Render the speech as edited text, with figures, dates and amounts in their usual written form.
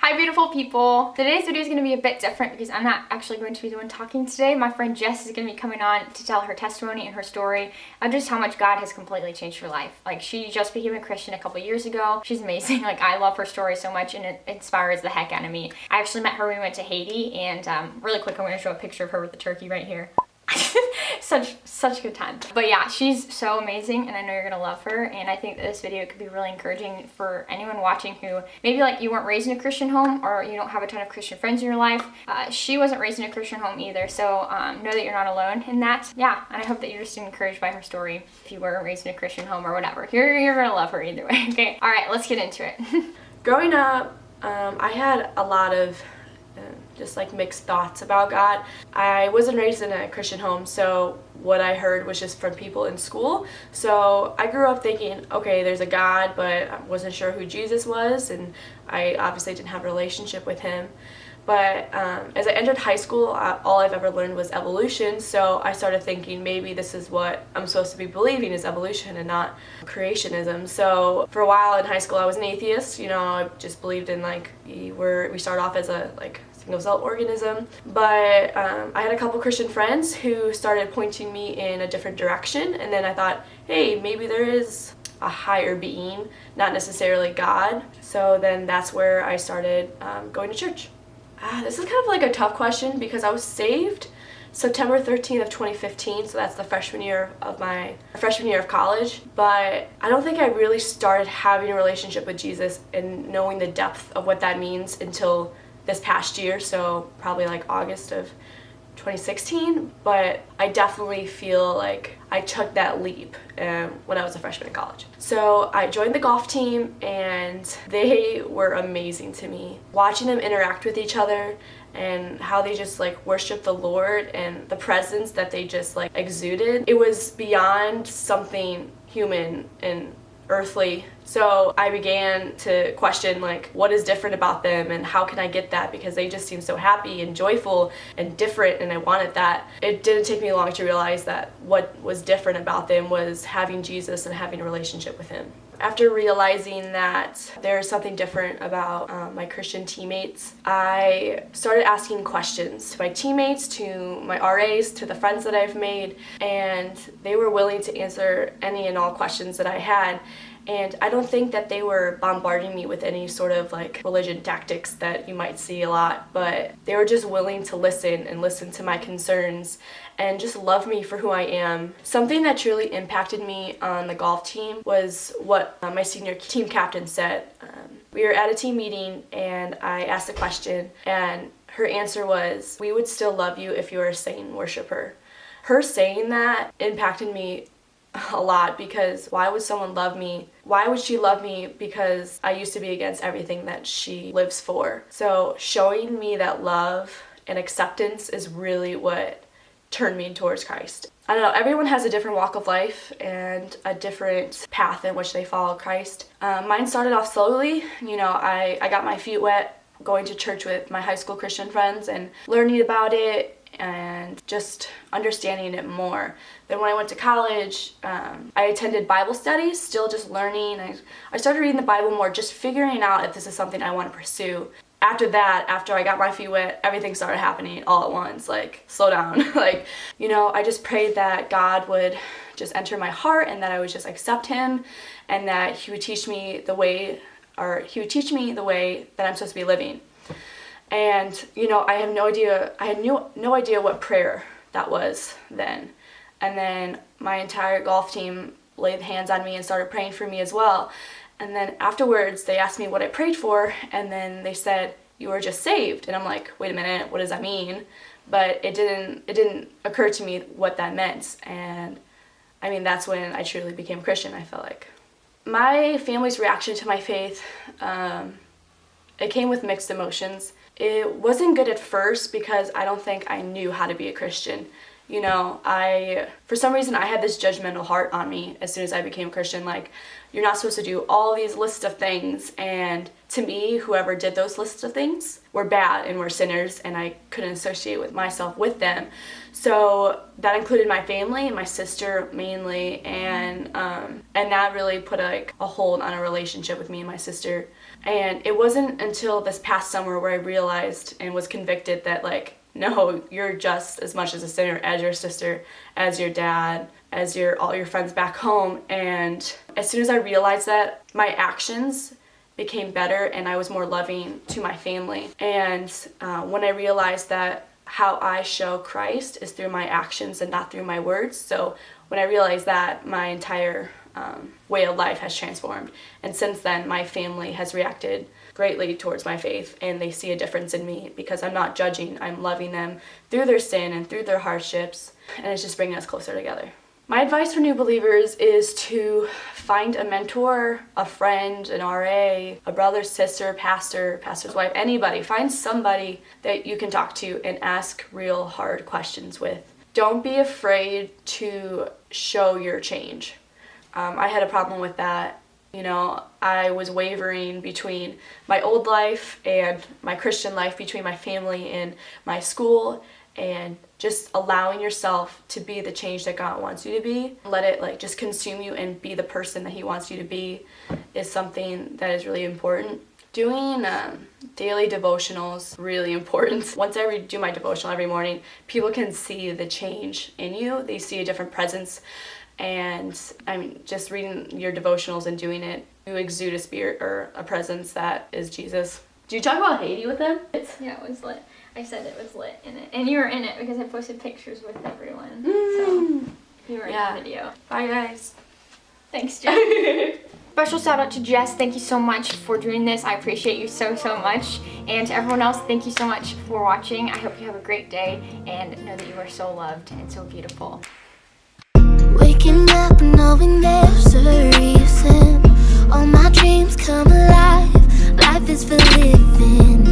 Hi beautiful people. Today's video is going to be a bit different because I'm not actually going to be the one talking today. My friend Jess is going to be coming on to tell her testimony and her story of just how much God has completely changed her life. Like, she just became a Christian a couple years ago. She's amazing. Like, I love her story so much and it inspires the heck out of me. I actually met her when we went to Haiti, and really quick, I'm going to show a picture of her with the turkey right here. such a good time. But yeah, she's so amazing and I know you're gonna love her, and I think that this video could be really encouraging for anyone watching who maybe like you weren't raised in a Christian home or you don't have a ton of Christian friends in your life. She wasn't raised in a Christian home either, so know that you're not alone in that. Yeah, and I hope that you're just encouraged by her story if you were raised in a Christian home or whatever. You're gonna love her either way. Okay, all right, let's get into it. Growing up, I had a lot of just like mixed thoughts about God. I wasn't raised in a Christian home, so what I heard was just from people in school. So I grew up thinking, okay, there's a God, but I wasn't sure who Jesus was, and I obviously didn't have a relationship with him. But as I entered high school, all I've ever learned was evolution, so I started thinking maybe this is what I'm supposed to be believing, is evolution and not creationism. So for a while in high school I was an atheist. You know, I just believed in like we start off as a single-celled organism. But I had a couple Christian friends who started pointing me in a different direction, and then I thought, hey, maybe there is a higher being, not necessarily God. So then that's where I started going to church. This is kind of like a tough question because I was saved September 13th of 2015, so that's the freshman year of college. But I don't think I really started having a relationship with Jesus and knowing the depth of what that means until this past year, so probably like August of 2016. But I definitely feel like I took that leap when I was a freshman in college. So I joined the golf team and they were amazing to me. Watching them interact with each other and how they just like worship the Lord and the presence that they just like exuded, it was beyond something human and earthly. So I began to question like what is different about them and how can I get that, because they just seem so happy and joyful and different, and I wanted that. It didn't take me long to realize that what was different about them was having Jesus and having a relationship with him. After realizing that there's something different about my Christian teammates, I started asking questions to my teammates, to my RAs, to the friends that I've made, and they were willing to answer any and all questions that I had. And I don't think that they were bombarding me with any sort of like religion tactics that you might see a lot, but they were just willing to listen and listen to my concerns and just love me for who I am. Something that truly impacted me on the golf team was what my senior team captain said. We were at a team meeting and I asked a question, and her answer was, "We would still love you if you were a sane worshiper." Her saying that impacted me a lot, because why would someone love me? Why would she love me? Because I used to be against everything that she lives for. So showing me that love and acceptance is really what turned me towards Christ. I don't know, everyone has a different walk of life and a different path in which they follow Christ. Mine started off slowly. You know, I got my feet wet going to church with my high school Christian friends and learning about it and just understanding it more. Then when I went to college, I attended Bible studies, still just learning. I started reading the Bible more, just figuring out if this is something I want to pursue. After that, after I got my feet wet, everything started happening all at once. Like, slow down. Like, you know, I just prayed that God would just enter my heart and that I would just accept him, and that he would teach me the way that I'm supposed to be living. And, you know, I had no idea what prayer that was then. And then my entire golf team laid hands on me and started praying for me as well. And then afterwards, they asked me what I prayed for, and then they said, "You were just saved." And I'm like, wait a minute, what does that mean? But it didn't occur to me what that meant. And I mean, that's when I truly became Christian, I felt like. My family's reaction to my faith, it came with mixed emotions. It wasn't good at first because I don't think I knew how to be a Christian. You know, for some reason I had this judgmental heart on me as soon as I became a Christian. Like, you're not supposed to do all these lists of things, and to me, whoever did those lists of things were bad and were sinners, and I couldn't associate with myself with them. So that included my family and my sister mainly, and that really put a hold on a relationship with me and my sister. And it wasn't until this past summer where I realized and was convicted that, like, no, you're just as much as a sinner as your sister, as your dad, as all your friends back home. And as soon as I realized that, my actions became better and I was more loving to my family. And when I realized that how I show Christ is through my actions and not through my words. So when I realized that, my entire way of life has transformed. And since then, my family has reacted greatly towards my faith, and they see a difference in me because I'm not judging, I'm loving them through their sin and through their hardships, and it's just bringing us closer together. My advice for new believers is to find a mentor, a friend, an RA, a brother, sister, pastor, pastor's wife, anybody. Find somebody that you can talk to and ask real hard questions with. Don't be afraid to show your change. I had a problem with that. You know, I was wavering between my old life and my Christian life, between my family and my school, and just allowing yourself to be the change that God wants you to be. Let it like just consume you and be the person that He wants you to be is something that is really important. Doing daily devotionals, really important. Once I do my devotional every morning, people can see the change in you. They see a different presence. And I mean, just reading your devotionals and doing it, you exude a spirit or a presence that is Jesus. Do you talk about Haiti with them? Yeah, it was lit. I said it was lit in it. And you were in it because I posted pictures with everyone. So you were in the video. Bye, guys. Thanks, Jess. Special shout out to Jess. Thank you so much for doing this. I appreciate you so much. And to everyone else, thank you so much for watching. I hope you have a great day and know that you are so loved and so beautiful. Waking up knowing there's a reason. All my dreams come alive. Life is for living.